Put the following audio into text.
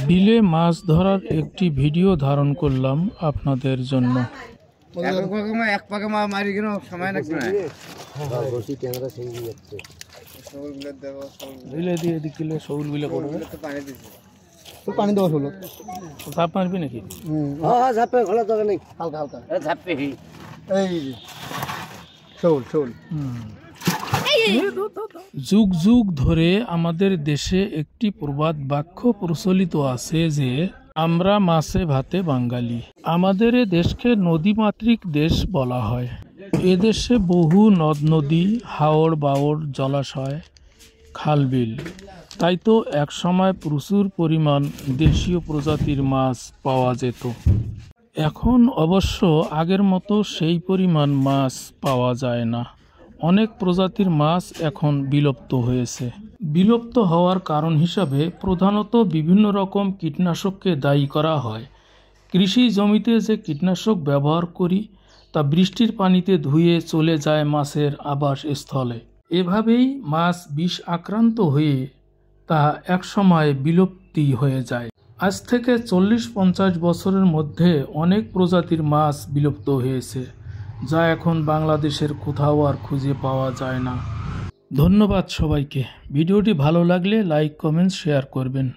বিলে মাছ ধরার একটি ভিডিও ধারণ করলাম আপনাদের জন্য। পানি দেওয়া হলো, ঝাপ মারবি নাকি? ঝাপে খোলা দরকার নেই, হালকা হালকা ঝাপে। এই শোল শোল। যুগ যুগ ধরে আমাদের দেশে একটি প্রবাদ বাক্য প্রচলিত আছে যে আমরা মাছে ভাতে বাঙালি। আমাদের এ দেশকে নদীমাতৃক দেশ বলা হয়। এদেশে বহু নদ নদী, হাওড় বাওড়, জলাশয়, খালবিল। তাই তো এক সময় প্রচুর পরিমাণ দেশীয় প্রজাতির মাছ পাওয়া যেত। এখন অবশ্য আগের মতো সেই পরিমাণ মাছ পাওয়া যায় না। অনেক প্রজাতির মাছ এখন বিলুপ্ত হয়েছে। বিলুপ্ত হওয়ার কারণ হিসাবে প্রধানত বিভিন্ন রকম কীটনাশককে দায়ী করা হয়। কৃষি জমিতে যে কীটনাশক ব্যবহার করি তা বৃষ্টির পানিতে ধুয়ে চলে যায় মাছের আবাসস্থলে। এভাবেই মাছ বিষ আক্রান্ত হয়ে তা একসময় বিলুপ্তি হয়ে যায়। আজ থেকে 40-50 বছরের মধ্যে অনেক প্রজাতির মাছ বিলুপ্ত হয়েছে, যা এখন বাংলাদেশের কোথাও আর খুঁজে পাওয়া যায় না। ধন্যবাদ সবাইকে। ভিডিওটি ভালো লাগলে লাইক, কমেন্ট, শেয়ার করবেন।